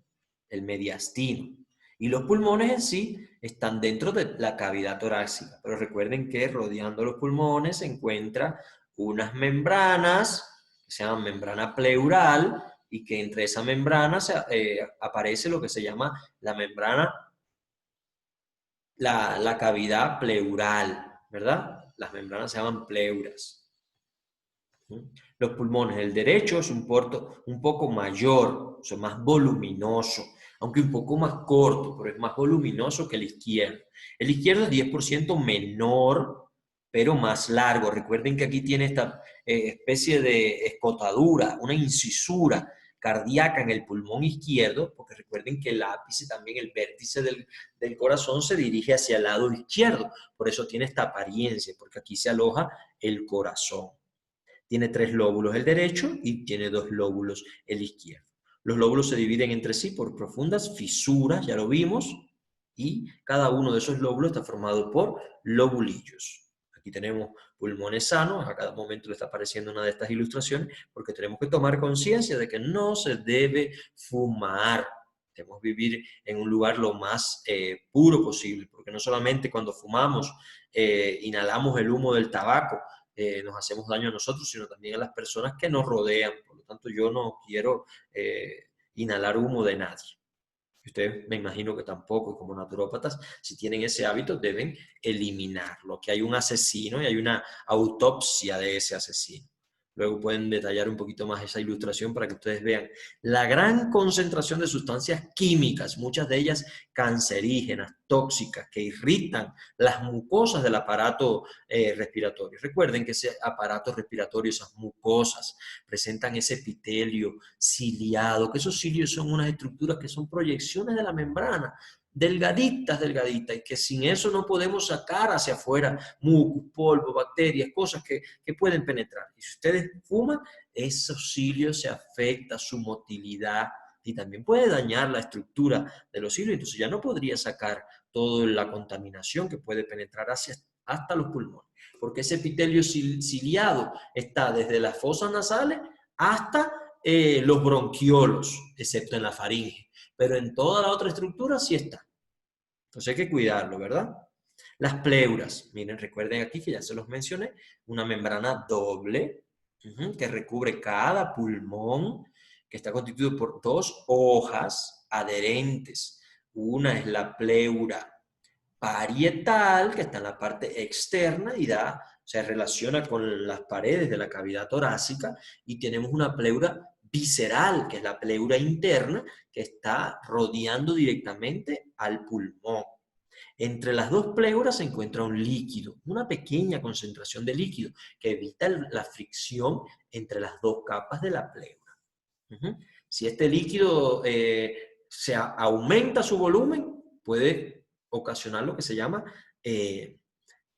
El mediastino. Y los pulmones en sí están dentro de la cavidad torácica. Pero recuerden que rodeando los pulmones se encuentran unas membranas, que se llaman membrana pleural, y que entre esa membrana aparece lo que se llama la membrana, la cavidad pleural, ¿verdad? Las membranas se llaman pleuras. Los pulmones, el derecho es un poco mayor, o sea, más voluminoso, aunque un poco más corto, pero es más voluminoso que el izquierdo. El izquierdo es 10% menor, pero más largo. Recuerden que aquí tiene esta especie de escotadura, una incisura cardíaca en el pulmón izquierdo, porque recuerden que el ápice, también el vértice del corazón se dirige hacia el lado izquierdo. Por eso tiene esta apariencia, porque aquí se aloja el corazón. Tiene 3 lóbulos el derecho y tiene 2 lóbulos el izquierdo. Los lóbulos se dividen entre sí por profundas fisuras, ya lo vimos, y cada uno de esos lóbulos está formado por lobulillos. Aquí tenemos pulmones sanos, a cada momento le está apareciendo una de estas ilustraciones, porque tenemos que tomar conciencia de que no se debe fumar. Debemos vivir en un lugar lo más puro posible, porque no solamente cuando fumamos inhalamos el humo del tabaco, nos hacemos daño a nosotros, sino también a las personas que nos rodean. Por lo tanto, yo no quiero inhalar humo de nadie. Ustedes me imagino que tampoco, como naturópatas, si tienen ese hábito, deben eliminarlo. Que hay un asesino y hay una autopsia de ese asesino. Luego pueden detallar un poquito más esa ilustración para que ustedes vean la gran concentración de sustancias químicas, muchas de ellas cancerígenas, tóxicas, que irritan las mucosas del aparato respiratorio. Recuerden que ese aparato respiratorio, esas mucosas, presentan ese epitelio ciliado, que esos cilios son unas estructuras que son proyecciones de la membrana, delgaditas, y que sin eso no podemos sacar hacia afuera mucus, polvo, bacterias, cosas que pueden penetrar. Y si ustedes fuman, esos cilios se afecta su motilidad y también puede dañar la estructura de los cilios, entonces ya no podría sacar toda la contaminación que puede penetrar hasta los pulmones, porque ese epitelio ciliado está desde las fosas nasales hasta los bronquiolos, excepto en la faringe, pero en toda la otra estructura sí está. Entonces hay que cuidarlo, ¿verdad? Las pleuras, miren, recuerden aquí que ya se los mencioné, una membrana doble que recubre cada pulmón, que está constituido por 2 hojas adherentes. Una es la pleura parietal, que está en la parte externa y se relaciona con las paredes de la cavidad torácica, y tenemos una pleura visceral, que es la pleura interna, que está rodeando directamente al pulmón. Entre las dos pleuras se encuentra un líquido, una pequeña concentración de líquido que evita la fricción entre las dos capas de la pleura. Si este líquido se aumenta su volumen, puede ocasionar lo que se llama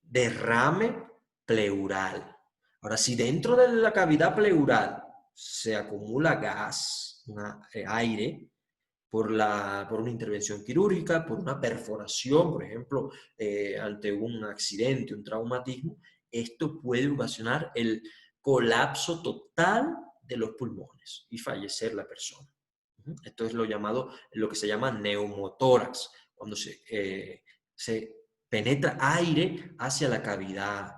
derrame pleural. Ahora, si dentro de la cavidad pleural se acumula gas, aire, por una intervención quirúrgica, por una perforación, por ejemplo, ante un accidente, un traumatismo, esto puede ocasionar el colapso total de los pulmones y fallecer la persona. Esto es lo que se llama neumotórax, cuando se penetra aire hacia la cavidad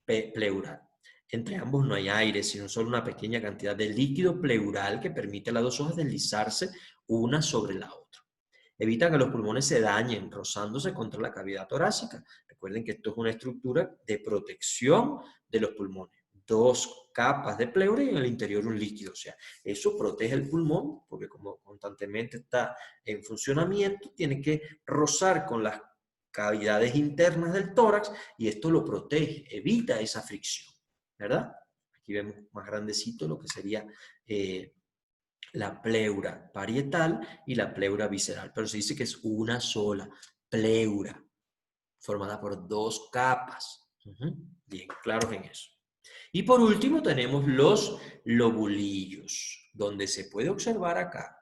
pleural. Entre ambos no hay aire, sino solo una pequeña cantidad de líquido pleural que permite a las dos hojas deslizarse una sobre la otra. Evita que los pulmones se dañen rozándose contra la cavidad torácica. Recuerden que esto es una estructura de protección de los pulmones. 2 capas de pleura y en el interior un líquido. O sea, eso protege el pulmón porque como constantemente está en funcionamiento, tiene que rozar con las cavidades internas del tórax y esto lo protege, evita esa fricción, ¿verdad? Aquí vemos más grandecito lo que sería la pleura parietal y la pleura visceral, pero se dice que es una sola pleura, formada por 2 capas. Bien, claros en eso. Y por último tenemos los lobulillos, donde se puede observar acá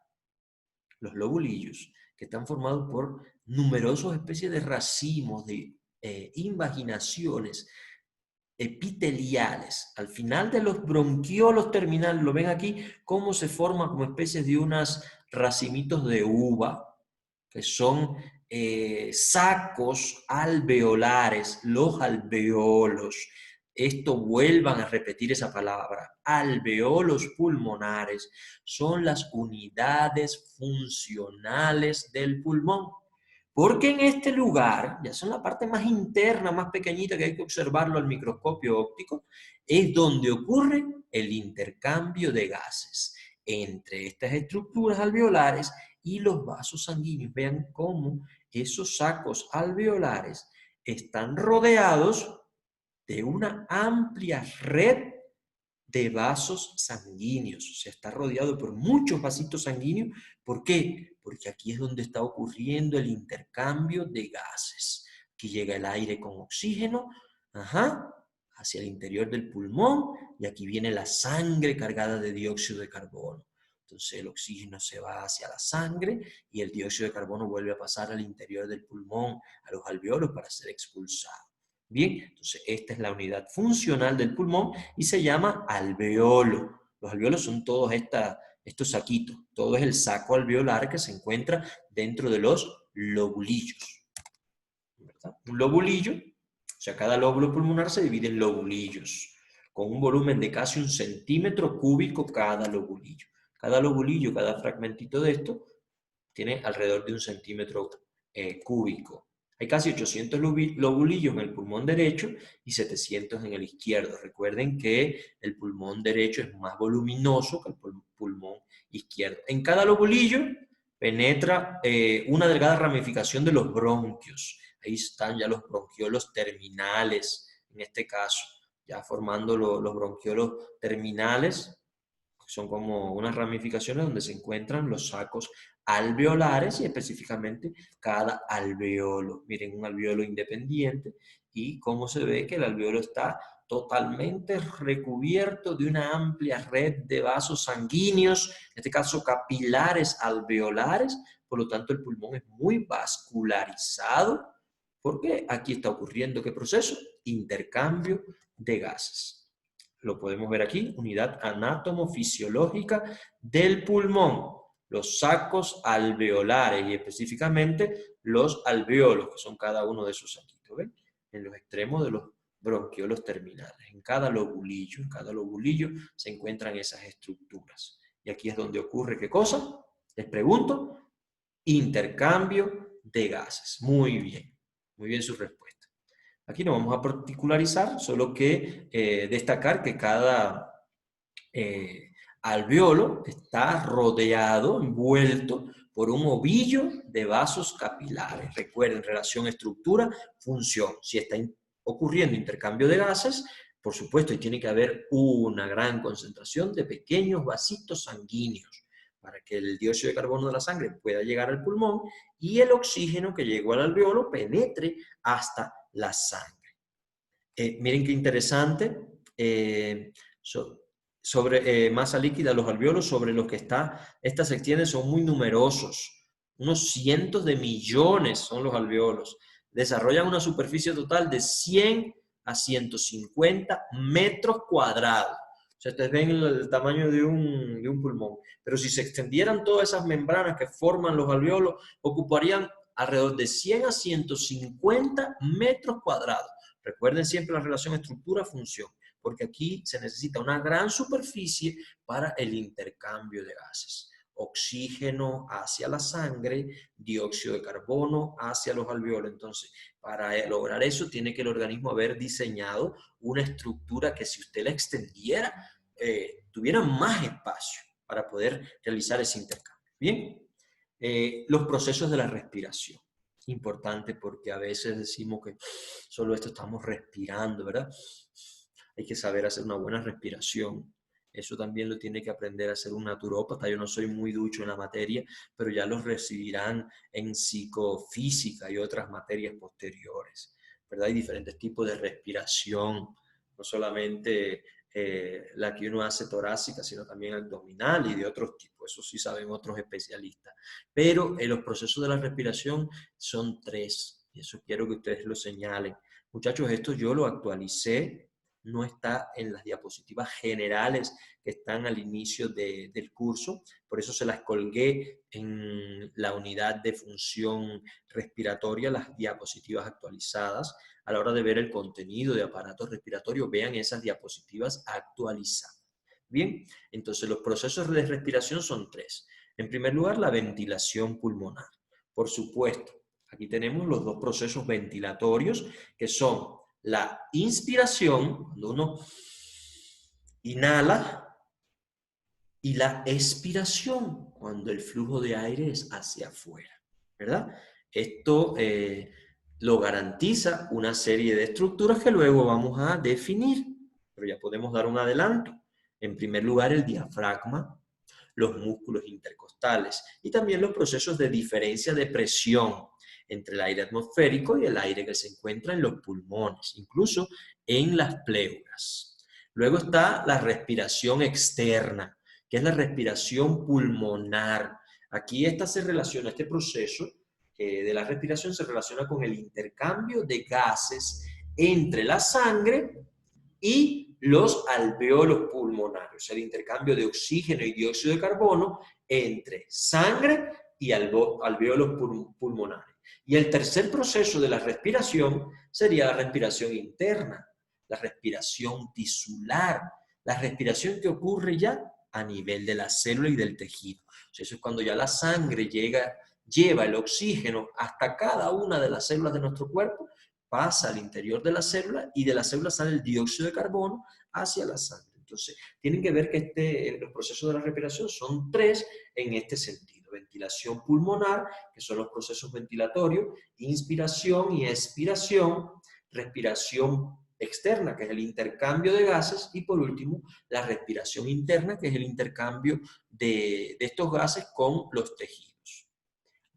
los lobulillos, que están formados por numerosas especies de racimos, de invaginaciones epiteliales. Al final de los bronquiolos terminales, lo ven aquí, cómo se forman como especies de unos racimitos de uva, que son sacos alveolares, los alveolos. Esto vuelvan a repetir esa palabra, alveolos pulmonares, son las unidades funcionales del pulmón. Porque en este lugar, ya son la parte más interna, más pequeñita, que hay que observarlo al microscopio óptico, es donde ocurre el intercambio de gases entre estas estructuras alveolares y los vasos sanguíneos. Vean cómo esos sacos alveolares están rodeados de una amplia red de vasos sanguíneos. O sea, está rodeado por muchos vasitos sanguíneos. ¿Por qué? Porque aquí es donde está ocurriendo el intercambio de gases. Aquí llega el aire con oxígeno, hacia el interior del pulmón, y aquí viene la sangre cargada de dióxido de carbono. Entonces el oxígeno se va hacia la sangre y el dióxido de carbono vuelve a pasar al interior del pulmón, a los alveolos, para ser expulsado. Bien, entonces esta es la unidad funcional del pulmón y se llama alveolo. Los alveolos son todos estos saquitos, todo es el saco alveolar que se encuentra dentro de los lobulillos, ¿verdad? Un lobulillo, o sea, cada lóbulo pulmonar se divide en lobulillos, con un volumen de casi 1 centímetro cúbico cada lobulillo. Cada lobulillo, cada fragmentito de esto, tiene alrededor de 1 centímetro cúbico. Hay casi 800 lobulillos en el pulmón derecho y 700 en el izquierdo. Recuerden que el pulmón derecho es más voluminoso que el pulmón izquierdo. En cada lobulillo penetra una delgada ramificación de los bronquios. Ahí están ya los bronquiolos terminales, en este caso, ya formando los bronquiolos terminales. Son como unas ramificaciones donde se encuentran los sacos alveolares y específicamente cada alveolo. Miren, un alveolo independiente y cómo se ve que el alveolo está totalmente recubierto de una amplia red de vasos sanguíneos, en este caso capilares alveolares, por lo tanto el pulmón es muy vascularizado, porque aquí está ocurriendo ¿qué proceso? Intercambio de gases. Lo podemos ver aquí, unidad anátomo-fisiológica del pulmón, los sacos alveolares y específicamente los alveolos, que son cada uno de esos saquitos, ¿ven? En los extremos de los bronquiolos terminales. En cada lobulillo se encuentran esas estructuras. Y aquí es donde ocurre, ¿qué cosa? Les pregunto, intercambio de gases. Muy bien su respuesta. Aquí no vamos a particularizar, solo que destacar que cada alveolo está rodeado, envuelto por un ovillo de vasos capilares. Recuerden, relación estructura, función. Si está ocurriendo intercambio de gases, por supuesto, y tiene que haber una gran concentración de pequeños vasitos sanguíneos para que el dióxido de carbono de la sangre pueda llegar al pulmón y el oxígeno que llegó al alveolo penetre hasta la sangre. Miren qué interesante, sobre masa líquida, los alveolos sobre los que estas se extienden son muy numerosos, unos cientos de millones son los alveolos, desarrollan una superficie total de 100 a 150 metros cuadrados. O sea, ustedes ven el tamaño de un pulmón, pero si se extendieran todas esas membranas que forman los alveolos, ocuparían alrededor de 100 a 150 metros cuadrados. Recuerden siempre la relación estructura-función. porque aquí se necesita una gran superficie para el intercambio de gases. Oxígeno hacia la sangre, dióxido de carbono hacia los alveolos. Entonces, para lograr eso, tiene que el organismo haber diseñado una estructura que si usted la extendiera, tuviera más espacio para poder realizar ese intercambio. Bien, los procesos de la respiración. Importante porque a veces decimos que solo esto estamos respirando, ¿verdad? Hay que saber hacer una buena respiración. Eso también lo tiene que aprender a hacer un naturópata. Yo no soy muy ducho en la materia, pero ya los recibirán en psicofísica y otras materias posteriores, ¿verdad? Hay diferentes tipos de respiración, no solamente la que uno hace torácica, sino también abdominal y de otros tipos. Eso sí saben otros especialistas. Pero los procesos de la respiración son 3, y eso quiero que ustedes lo señalen. Muchachos, esto yo lo actualicé, no está en las diapositivas generales que están al inicio del curso, por eso se las colgué en la unidad de función respiratoria, las diapositivas actualizadas. A la hora de ver el contenido de aparato respiratorio, vean esas diapositivas actualizadas. Bien, entonces los procesos de respiración son 3. En primer lugar, la ventilación pulmonar. Por supuesto, aquí tenemos los 2 procesos ventilatorios, que son la inspiración, cuando uno inhala, y la expiración, cuando el flujo de aire es hacia afuera, ¿verdad? Esto lo garantiza una serie de estructuras que luego vamos a definir, pero ya podemos dar un adelanto. En primer lugar, el diafragma, los músculos intercostales y también los procesos de diferencia de presión entre el aire atmosférico y el aire que se encuentra en los pulmones, incluso en las pleuras. Luego está la respiración externa, que es la respiración pulmonar. Aquí esta se relaciona, este proceso de la respiración se relaciona con el intercambio de gases entre la sangre y los alveolos pulmonarios, el intercambio de oxígeno y dióxido de carbono entre sangre y alveolos pulmonares. Y el tercer proceso de la respiración sería la respiración interna, la respiración tisular, la respiración que ocurre ya a nivel de la célula y del tejido. O sea, eso es cuando ya la sangre lleva el oxígeno hasta cada una de las células de nuestro cuerpo, pasa al interior de la célula y de la célula sale el dióxido de carbono hacia la sangre. Entonces, tienen que ver que los procesos de la respiración son 3 en este sentido. Ventilación pulmonar, que son los procesos ventilatorios, inspiración y expiración, respiración externa, que es el intercambio de gases, y por último, la respiración interna, que es el intercambio de estos gases con los tejidos.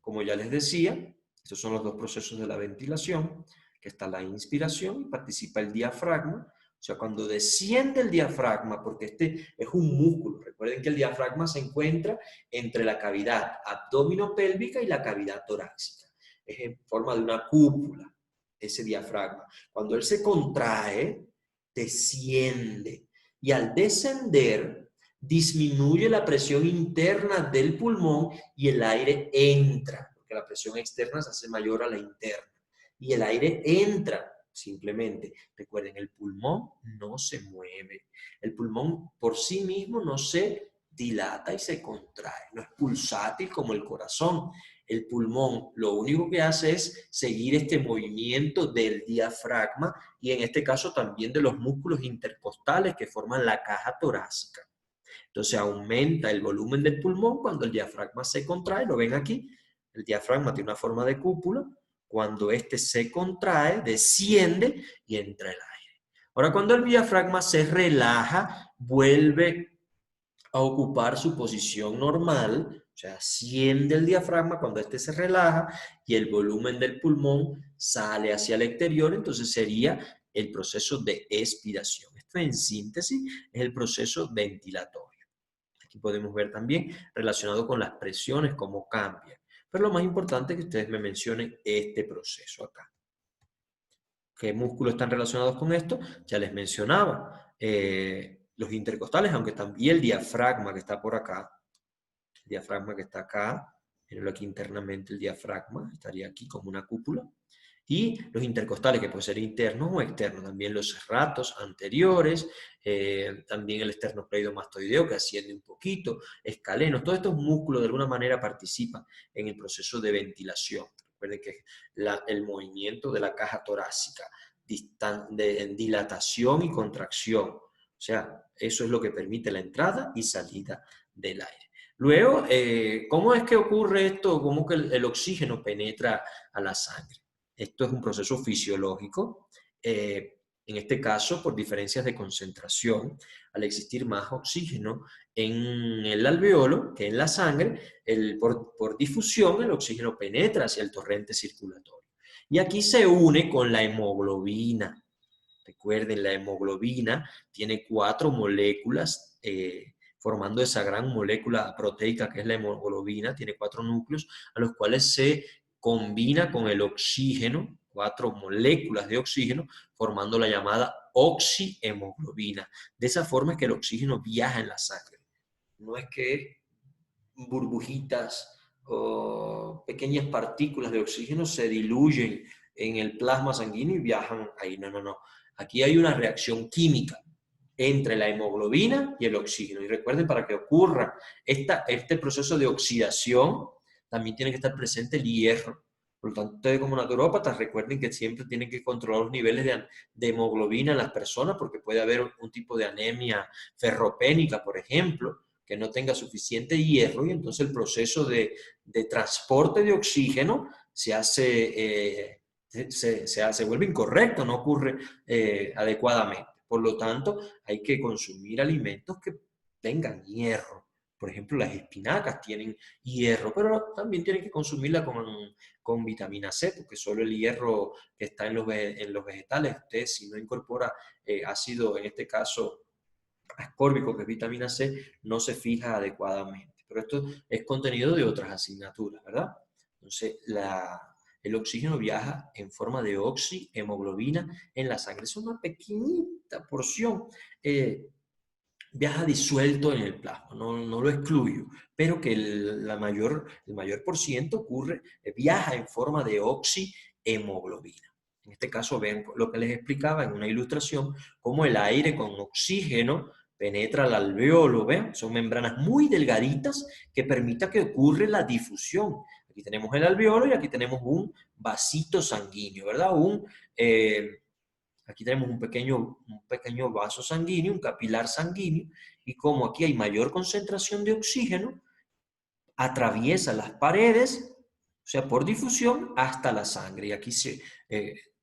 Como ya les decía, estos son los 2 procesos de la ventilación, que está la inspiración y participa el diafragma. O sea, cuando desciende el diafragma, porque este es un músculo, recuerden que el diafragma se encuentra entre la cavidad abdominopélvica y la cavidad torácica. Es en forma de una cúpula, ese diafragma. Cuando él se contrae, desciende. Y al descender, disminuye la presión interna del pulmón y el aire entra, porque la presión externa se hace mayor a la interna. Y el aire entra simplemente. Recuerden, el pulmón no se mueve. El pulmón por sí mismo no se dilata y se contrae. No es pulsátil como el corazón. El pulmón lo único que hace es seguir este movimiento del diafragma y en este caso también de los músculos intercostales que forman la caja torácica. Entonces aumenta el volumen del pulmón cuando el diafragma se contrae. Lo ven aquí. El diafragma tiene una forma de cúpula. Cuando este se contrae, desciende y entra el aire. Ahora, cuando el diafragma se relaja, vuelve a ocupar su posición normal, o sea, asciende el diafragma cuando este se relaja y el volumen del pulmón sale hacia el exterior, entonces sería el proceso de expiración. Esto en síntesis es el proceso ventilatorio. Aquí podemos ver también relacionado con las presiones, cómo cambian. Pero lo más importante es que ustedes me mencionen este proceso acá. ¿Qué músculos están relacionados con esto? Ya les mencionaba. Los intercostales, aunque también el diafragma que está por acá, el diafragma que está acá, mírenlo aquí internamente, el diafragma estaría aquí como una cúpula, Y los intercostales, que pueden ser internos o externos, también los serratos anteriores, también el esternocleidomastoideo que asciende un poquito, escalenos, todos estos músculos de alguna manera participan en el proceso de ventilación. Recuerden que el movimiento de la caja torácica, en dilatación y contracción, o sea, eso es lo que permite la entrada y salida del aire. Luego, ¿cómo es que ocurre esto? ¿Cómo que el oxígeno penetra a la sangre? Esto es un proceso fisiológico, en este caso por diferencias de concentración. Al existir más oxígeno en el alveolo que en la sangre, por difusión el oxígeno penetra hacia el torrente circulatorio. Y aquí se une con la hemoglobina. Recuerden, la hemoglobina tiene 4 moléculas, formando esa gran molécula proteica que es la hemoglobina, tiene 4 núcleos, a los cuales se combina con el oxígeno, 4 moléculas de oxígeno, formando la llamada oxihemoglobina. De esa forma es que el oxígeno viaja en la sangre. No es que burbujitas o pequeñas partículas de oxígeno se diluyen en el plasma sanguíneo y viajan ahí. No, no, no. Aquí hay una reacción química entre la hemoglobina y el oxígeno. Y recuerden, para que ocurra este proceso de oxidación, también tiene que estar presente el hierro. Por lo tanto, ustedes como naturópatas recuerden que siempre tienen que controlar los niveles de hemoglobina en las personas, porque puede haber un tipo de anemia ferropénica, por ejemplo, que no tenga suficiente hierro, y entonces el proceso de transporte de oxígeno se vuelve incorrecto, no ocurre adecuadamente. Por lo tanto, hay que consumir alimentos que tengan hierro. Por ejemplo, las espinacas tienen hierro, pero también tienen que consumirla con vitamina C, porque solo el hierro que está en los vegetales, usted si no incorpora ácido, en este caso ascórbico, que es vitamina C, no se fija adecuadamente. Pero esto es contenido de otras asignaturas, ¿verdad? Entonces, el oxígeno viaja en forma de oxihemoglobina en la sangre. Es una pequeñita porción. Viaja disuelto en el plasma, no lo excluyo, pero que el mayor por ciento viaja en forma de oxihemoglobina. En este caso, ven lo que les explicaba en una ilustración, cómo el aire con oxígeno penetra al alveolo, ¿ven? Son membranas muy delgaditas que permiten que ocurra la difusión. Aquí tenemos el alveolo y aquí tenemos un vasito sanguíneo, ¿verdad? Aquí tenemos un pequeño vaso sanguíneo, un capilar sanguíneo, y como aquí hay mayor concentración de oxígeno, atraviesa las paredes, o sea, por difusión, hasta la sangre. Y aquí se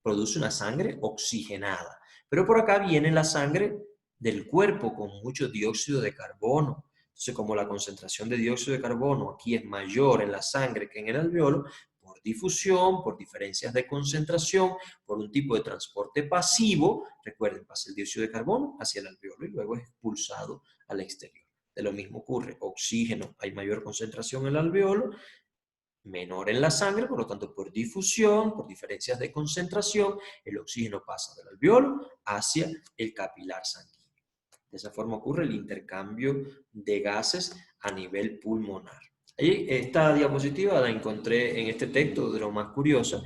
produce una sangre oxigenada. Pero por acá viene la sangre del cuerpo con mucho dióxido de carbono. Entonces, como la concentración de dióxido de carbono aquí es mayor en la sangre que en el alveolo, por difusión, por diferencias de concentración, por un tipo de transporte pasivo, recuerden, pasa el dióxido de carbono hacia el alveolo y luego es expulsado al exterior. De lo mismo ocurre, oxígeno, hay mayor concentración en el alveolo, menor en la sangre, por lo tanto, por difusión, por diferencias de concentración, el oxígeno pasa del alveolo hacia el capilar sanguíneo. De esa forma ocurre el intercambio de gases a nivel pulmonar. Esta diapositiva la encontré en este texto, de lo más curiosa,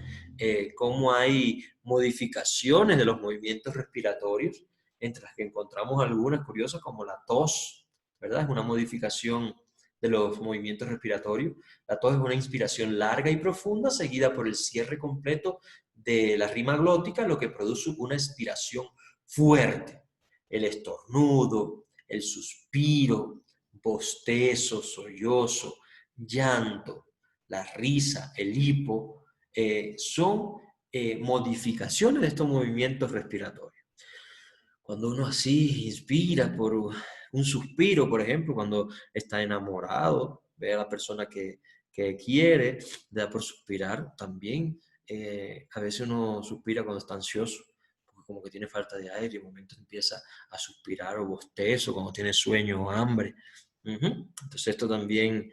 cómo hay modificaciones de los movimientos respiratorios, entre las que encontramos algunas curiosas como la tos, ¿verdad? Es una modificación de los movimientos respiratorios. La tos es una inspiración larga y profunda seguida por el cierre completo de la rima glótica, lo que produce una expiración fuerte. El estornudo, el suspiro, bostezo, sollozo, llanto, la risa, el hipo, son modificaciones de estos movimientos respiratorios. Cuando uno así inspira por un suspiro, por ejemplo, cuando está enamorado, ve a la persona que quiere, le da por suspirar también. A veces uno suspira cuando está ansioso, porque como que tiene falta de aire, y de momento empieza a suspirar o bostezo, cuando tiene sueño o hambre. Entonces esto también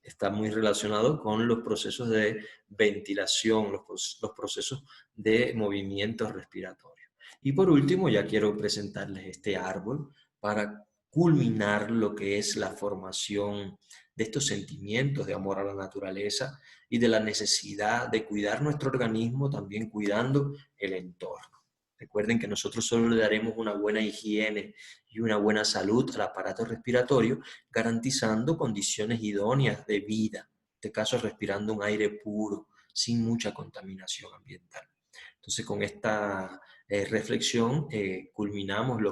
está muy relacionado con los procesos de ventilación, los procesos de movimientos respiratorios. Y por último, ya quiero presentarles este árbol para culminar lo que es la formación de estos sentimientos de amor a la naturaleza y de la necesidad de cuidar nuestro organismo, también cuidando el entorno. Recuerden que nosotros solo le daremos una buena higiene y una buena salud al aparato respiratorio, garantizando condiciones idóneas de vida, en este caso respirando un aire puro, sin mucha contaminación ambiental. Entonces, con esta reflexión culminamos lo